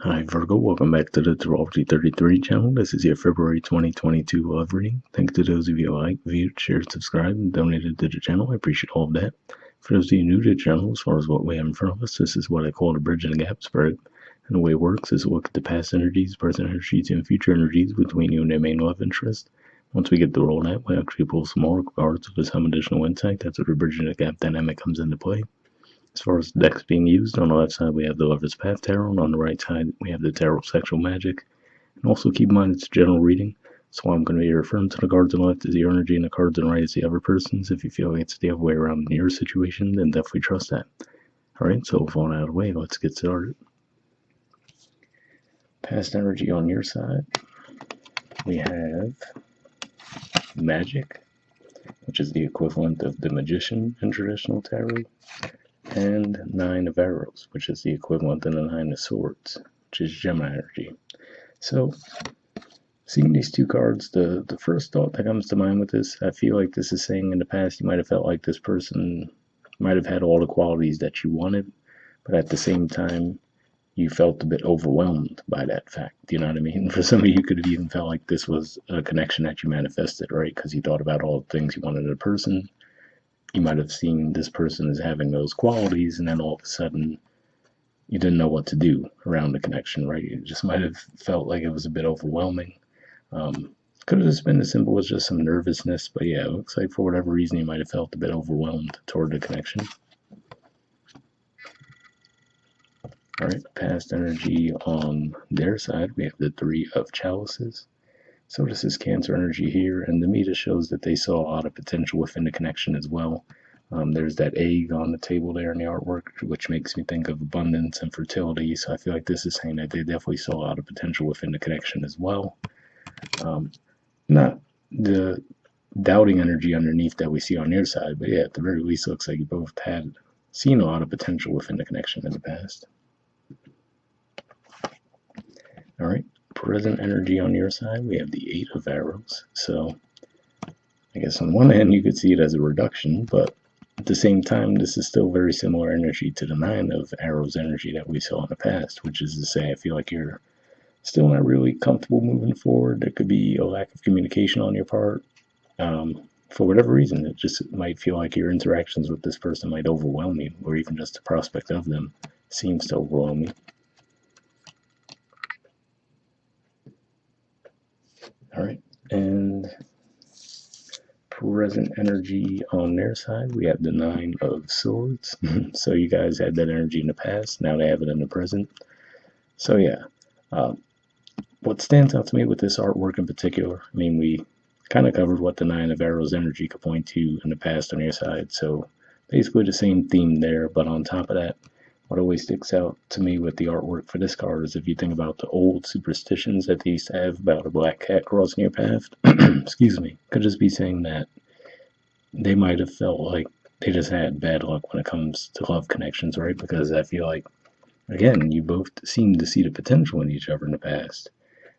Hi Virgo, welcome back to the Astrology 33 channel. This is your February 2022 love reading. Thanks to those of you who like, viewed, shared, subscribed, and donated to the channel. I appreciate all of that. For those of you new to the channel, as far as what we have in front of us, this is what I call the bridge and the gap spread. And the way it works is look at the past energies, present energies, and future energies between you and their main love interest. Once we get through all that, we actually pull some more cards with some additional insight. That's where the bridge and the gap dynamic comes into play. As far as the decks being used, on the left side we have the Lover's Path Tarot, and on the right side we have the Tarot Sexual Magic. And also keep in mind it's a general reading, so I'm going to be referring to the cards on the left as your energy and the cards on the right as the other person's. If you feel like it's the other way around in your situation, then definitely trust that. Alright, so with all that out of the way, let's get started. Past energy on your side, we have Magic, which is the equivalent of the Magician in traditional tarot, and Nine of Arrows, which is the equivalent of the Nine of Swords, which is Gemini energy. So, seeing these two cards, the first thought that comes to mind with this, I feel like this is saying in the past you might have felt like this person might have had all the qualities that you wanted, but at the same time, you felt a bit overwhelmed by that fact. You know what I mean? For some of you, you could have even felt like this was a connection that you manifested, right? Because you thought about all the things you wanted in a person. You might have seen this person as having those qualities, and then all of a sudden you didn't know what to do around the connection, right? You just might have felt like it was a bit overwhelming. Could have just been as simple as just some nervousness, but yeah, it looks like for whatever reason you might have felt a bit overwhelmed toward the connection. All right, past energy on their side, we have the Three of Chalices. So this is Cancer energy here, and to me this shows that they saw a lot of potential within the connection as well. There's that egg on the table there in the artwork, which makes me think of abundance and fertility. So I feel like this is saying that they definitely saw a lot of potential within the connection as well. Not the doubting energy underneath that we see on your side, but yeah, at the very least, it looks like you both had seen a lot of potential within the connection in the past. All right. Present energy on your side, we have the Eight of Arrows. So I guess on one hand you could see it as a reduction, but at the same time this is still very similar energy to the Nine of Arrows energy that we saw in the past, which is to say I feel like you're still not really comfortable moving forward. There could be a lack of communication on your part. For whatever reason, it just might feel like your interactions with this person might overwhelm you, or even just the prospect of them seems to overwhelm you. All right, and present energy on their side, we have the Nine of Swords. So you guys had that energy in the past, now they have it in the present. So yeah, what stands out to me with this artwork in particular, I mean, we kind of covered what the Nine of Arrows energy could point to in the past on your side, so basically the same theme there, but on top of that, what always sticks out to me with the artwork for this card is if you think about the old superstitions that they used to have about a black cat crossing your path, excuse me, could just be saying that they might have felt like they just had bad luck when it comes to love connections, right? Because I feel like, again, you both seem to see the potential in each other in the past.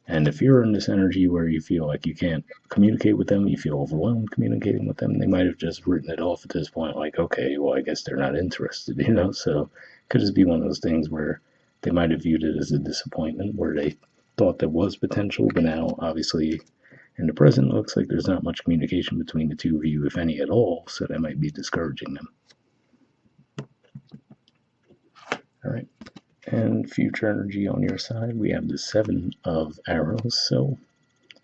And if you're in this energy where you feel like you can't communicate with them, you feel overwhelmed communicating with them, they might have just written it off at this point, like, okay, well, I guess they're not interested, you know? So it could just be one of those things where they might have viewed it as a disappointment, where they thought there was potential, but now, obviously, in the present, it looks like there's not much communication between the two of you, if any at all, so that might be discouraging them. All right. And future energy on your side, we have the Seven of Arrows. So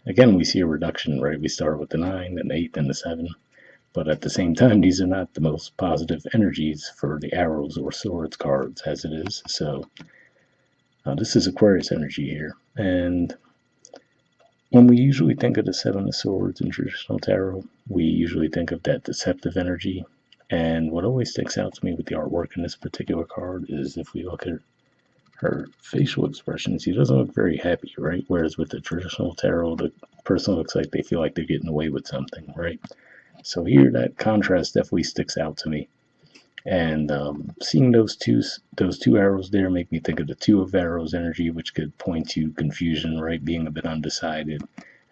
again, we see a reduction, right? We start with the 9, then 8, then the 7. But at the same time, these are not the most positive energies for the Arrows or Swords cards as it is. So this is Aquarius energy here. And when we usually think of the Seven of Swords in traditional tarot, we usually think of that deceptive energy. And what always sticks out to me with the artwork in this particular card is if we look at her facial expressions, she doesn't look very happy, right? Whereas with the traditional tarot, the person looks like they feel like they're getting away with something, right? So here, that contrast definitely sticks out to me. And seeing those two arrows there make me think of the Two of Arrows energy, which could point to confusion, right? Being a bit undecided.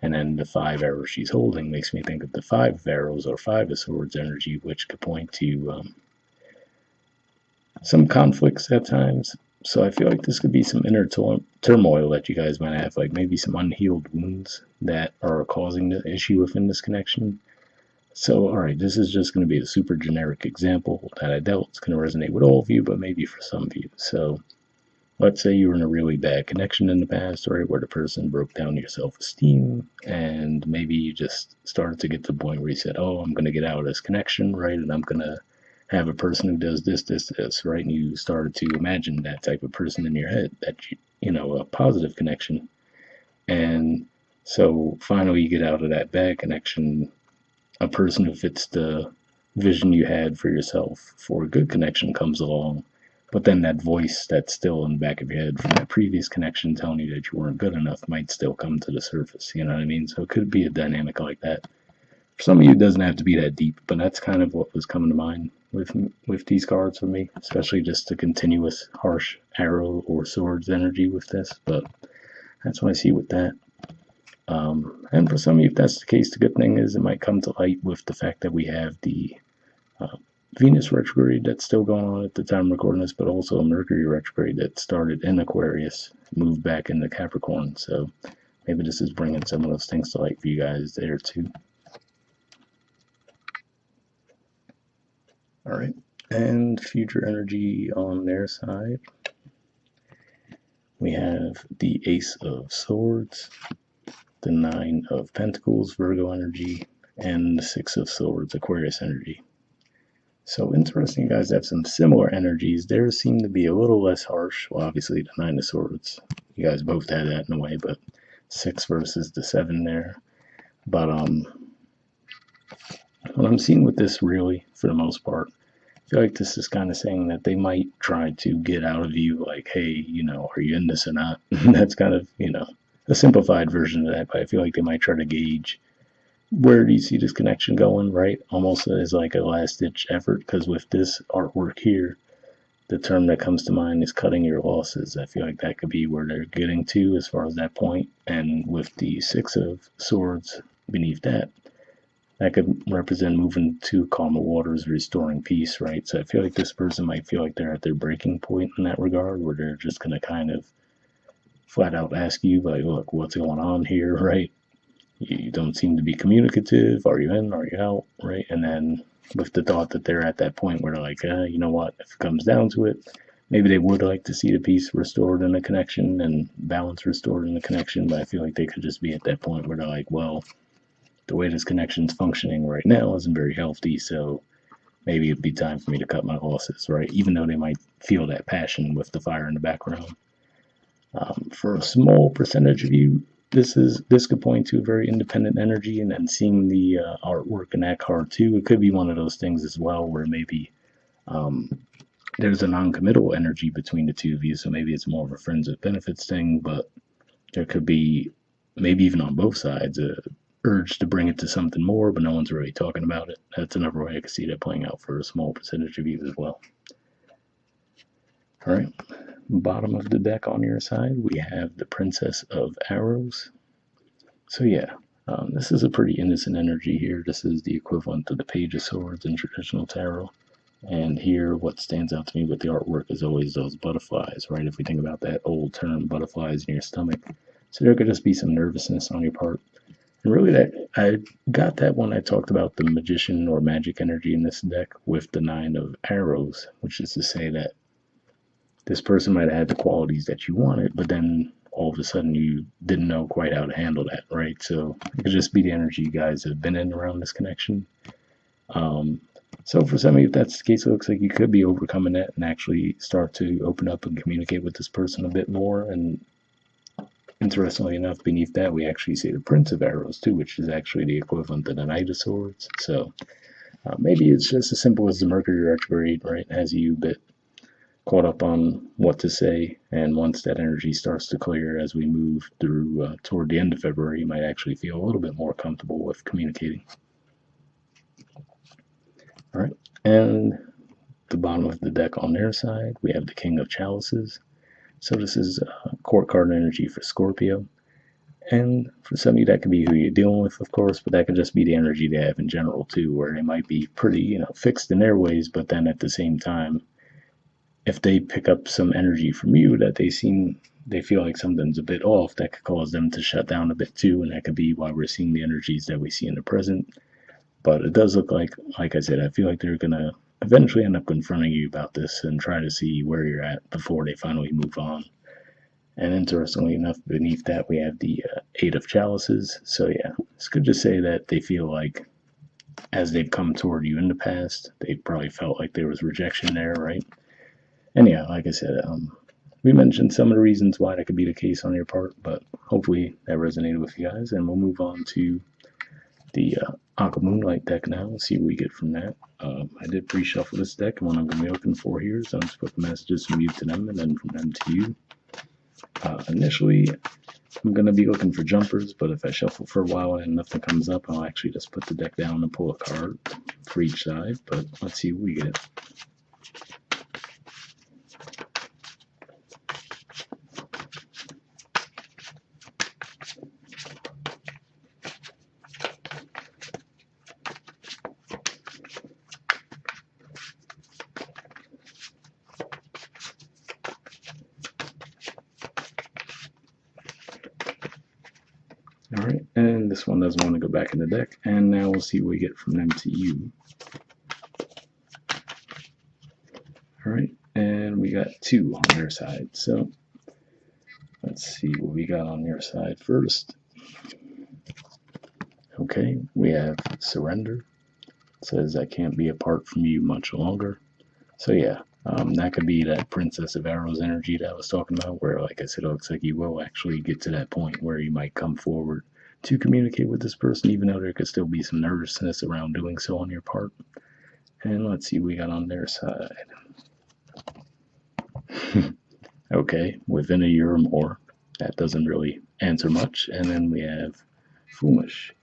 And then the 5 arrows she's holding makes me think of the 5 of Arrows or 5 of Swords energy, which could point to some conflicts at times, So I feel like this could be some inner turmoil that you guys might have, like maybe some unhealed wounds that are causing the issue within this connection. So, alright, this is just going to be a super generic example that I dealt. It's going to resonate with all of you, but maybe for some of you. So, let's say you were in a really bad connection in the past, right, where the person broke down your self-esteem, and maybe you just started to get to the point where you said, oh, I'm going to get out of this connection, right, and I'm going to have a person who does this, right, and you started to imagine that type of person in your head, that, a positive connection. And so finally you get out of that bad connection, a person who fits the vision you had for yourself for a good connection comes along, but then that voice that's still in the back of your head from that previous connection telling you that you weren't good enough might still come to the surface. You know what I mean? So it could be a dynamic like that. For some of you, it doesn't have to be that deep, but that's kind of what was coming to mind with these cards for me, especially just the continuous harsh arrow or swords energy with this. But that's what I see with that. And for some of you, if that's the case, the good thing is it might come to light with the fact that we have the uh, Venus retrograde that's still going on at the time of recording this, but also a Mercury retrograde that started in Aquarius, moved back into Capricorn. So maybe this is bringing some of those things to light for you guys there too. All right. And future energy on their side. We have the Ace of Swords, the Nine of Pentacles, Virgo energy, and the Six of Swords, Aquarius energy. So interesting, you guys have some similar energies. Theirs seem to be a little less harsh. Well, obviously the Nine of Swords, you guys both had that in a way, but 6 versus the 7 there. But what I'm seeing with this really, for the most part, I feel like this is kind of saying that they might try to get out of you, like, hey, are you in this or not? That's kind of, a simplified version of that, but I feel like they might try to gauge where do you see this connection going, right? Almost as like a last ditch effort, because with this artwork here, the term that comes to mind is cutting your losses. I feel like that could be where they're getting to as far as that point. And with the Six of Swords beneath that, that could represent moving to calmer waters, restoring peace, right? So I feel like this person might feel like they're at their breaking point in that regard, where they're just going to kind of flat out ask you, like, look, what's going on here, right? You don't seem to be communicative. Are you in? Are you out? Right? And then with the thought that they're at that point where they're like, you know what? If it comes down to it, maybe they would like to see the peace restored in the connection and balance restored in the connection. But I feel like they could just be at that point where they're like, well, the way this connection's functioning right now isn't very healthy. So maybe it'd be time for me to cut my losses, right? Even though they might feel that passion with the fire in the background. For a small percentage of you, this could point to a very independent energy, and then seeing the artwork in that card too, it could be one of those things as well where maybe um, there's a non-committal energy between the two of you, so maybe it's more of a friends with benefits thing, but there could be maybe even on both sides a urge to bring it to something more, but no one's really talking about it. That's another way I could see that playing out for a small percentage of you as well. All right, bottom of the deck on your side, we have the Princess of Arrows. So yeah, this is a pretty innocent energy here. This is the equivalent to the Page of Swords in traditional tarot. And here, what stands out to me with the artwork is always those butterflies, right? If we think about that old term, butterflies in your stomach. So there could just be some nervousness on your part. And really, that I got that when I talked about the magician or magic energy in this deck with the Nine of Arrows, which is to say that this person might have had the qualities that you wanted, but then all of a sudden you didn't know quite how to handle that, right? So it could just be the energy you guys have been in around this connection. So for some of you, if that's the case, it looks like you could be overcoming that and actually start to open up and communicate with this person a bit more. And interestingly enough, beneath that, we actually see the Prince of Arrows too, which is actually the equivalent to the Knight of Swords. So maybe it's just as simple as the Mercury retrograde, right? Has you a bit caught up on what to say, and once that energy starts to clear as we move through toward the end of February, you might actually feel a little bit more comfortable with communicating. All right, and the bottom of the deck on their side, we have the King of Chalices. So this is court card energy for Scorpio. And for some of you, that could be who you're dealing with, of course, but that could just be the energy they have in general, too, where they might be pretty, fixed in their ways, but then at the same time, if they pick up some energy from you that they feel like something's a bit off, that could cause them to shut down a bit too, and that could be why we're seeing the energies that we see in the present. But it does look like I said, I feel like they're gonna eventually end up confronting you about this and try to see where you're at before they finally move on. And interestingly enough, beneath that we have the Eight of Chalices. So yeah, this could just say that they feel like as they've come toward you in the past, they probably felt like there was rejection there, right? And yeah, like I said, we mentioned some of the reasons why that could be the case on your part, but hopefully that resonated with you guys, and we'll move on to the Aqua Moonlight deck now. Let's see what we get from that. I did pre-shuffle this deck, and what I'm going to be looking for here is I'm just put the messages from you to them, and then from them to you. Initially, I'm going to be looking for jumpers, but if I shuffle for a while and nothing comes up, I'll actually just put the deck down and pull a card for each side, but let's see what we get. All right, and this one doesn't want to go back in the deck, and now we'll see what we get from them to you. All right, and we got two on their side, so let's see what we got on your side first. Okay, we have surrender. It says I can't be apart from you much longer. So yeah, that could be that Princess of Arrows energy that I was talking about, where, like I said, it looks like you will actually get to that point where you might come forward to communicate with this person, even though there could still be some nervousness around doing so on your part. And let's see what we got on their side. Okay, within a year or more. That doesn't really answer much. And then we have foolish.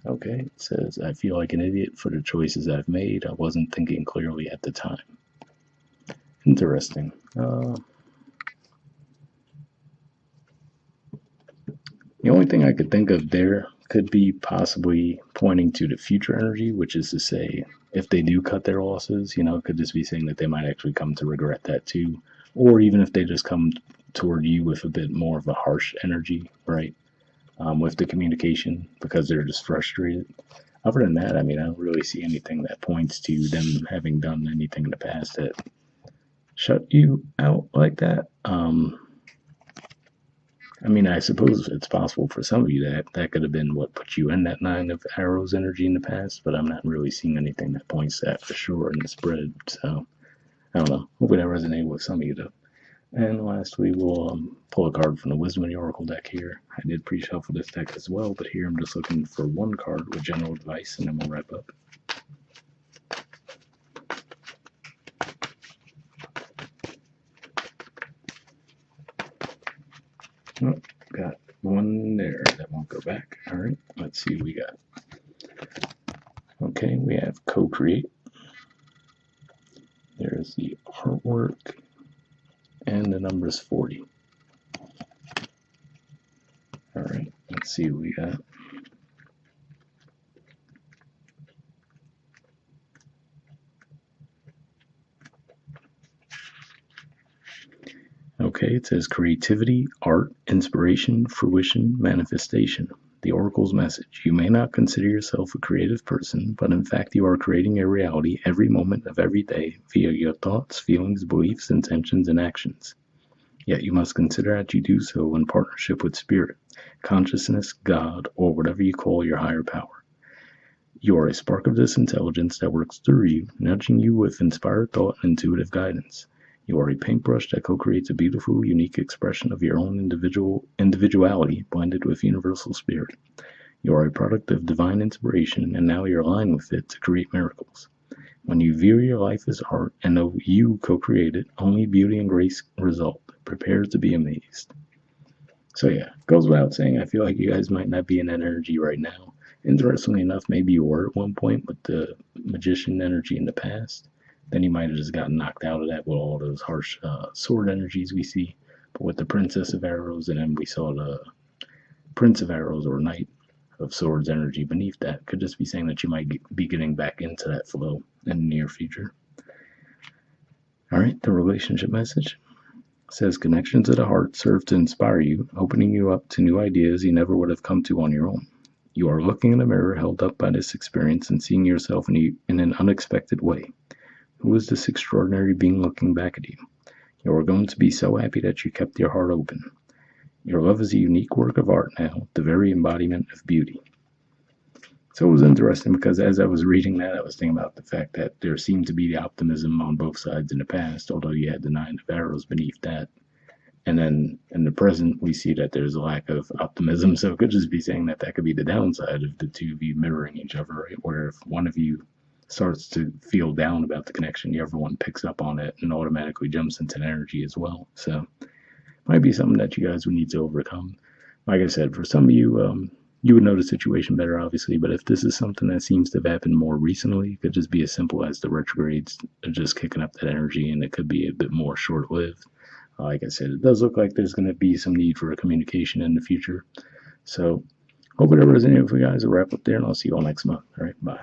Okay, it says, I feel like an idiot for the choices I've made. I wasn't thinking clearly at the time. Interesting. The only thing I could think of there could be possibly pointing to the future energy, which is to say, if they do cut their losses, it could just be saying that they might actually come to regret that too. Or even if they just come toward you with a bit more of a harsh energy, right? With the communication, because they're just frustrated. Other than that, I don't really see anything that points to them having done anything in the past that shut you out like that. I suppose it's possible for some of you that could have been what put you in that Nine of Arrows energy in the past, but I'm not really seeing anything that points to that for sure in the spread. So, I don't know. Hopefully that resonated with some of you, though. And lastly, we'll pull a card from the Wisdom of the Oracle deck here. I did pre-shuffle this deck as well, but here I'm just looking for one card with general advice, and then we'll wrap up. Oh, got one there that won't go back. All right, let's see what we got. Okay, we have co-create. There's the artwork, and the number is 40. All right, let's see what we got. Okay, it says creativity, art, inspiration, fruition, manifestation. The Oracle's message. You may not consider yourself a creative person, but in fact you are creating your reality every moment of every day via your thoughts, feelings, beliefs, intentions, and actions. Yet you must consider that you do so in partnership with spirit, consciousness, God, or whatever you call your higher power. You are a spark of this intelligence that works through you, nudging you with inspired thought and intuitive guidance. You are a paintbrush that co-creates a beautiful, unique expression of your own individuality blended with universal spirit. You are a product of divine inspiration, and now you're aligned with it to create miracles. When you view your life as art and know you co-create it, only beauty and grace result. Prepare to be amazed. So yeah, goes without saying, I feel like you guys might not be in that energy right now. Interestingly enough, maybe you were at one point with the magician energy in the past. Then you might have just gotten knocked out of that with all those harsh sword energies we see. But with the Princess of Arrows, and then we saw the Prince of Arrows or Knight of Swords energy beneath that, could just be saying that you might be getting back into that flow in the near future. All right, the relationship message says connections at the heart serve to inspire you, opening you up to new ideas you never would have come to on your own. You are looking in a mirror held up by this experience and seeing yourself in an unexpected way. Who is this extraordinary being looking back at you? You are going to be so happy that you kept your heart open. Your love is a unique work of art now, the very embodiment of beauty. So it was interesting because as I was reading that, I was thinking about the fact that there seemed to be the optimism on both sides in the past, although you had the Nine of Arrows beneath that. And then in the present, we see that there's a lack of optimism. So it could just be saying that that could be the downside of the two of you mirroring each other, right? Where if one of you starts to feel down about the connection, the other one picks up on it and automatically jumps into energy as well. So might be something that you guys would need to overcome. Like I said, for some of you, you would know the situation better, obviously, but if this is something that seems to have happened more recently, it could just be as simple as the retrogrades just kicking up that energy, and it could be a bit more short lived. Like I said, it does look like there's going to be some need for a communication in the future. So, hope it resonated for you guys. I'll wrap up there, and I'll see you all next month. All right, bye.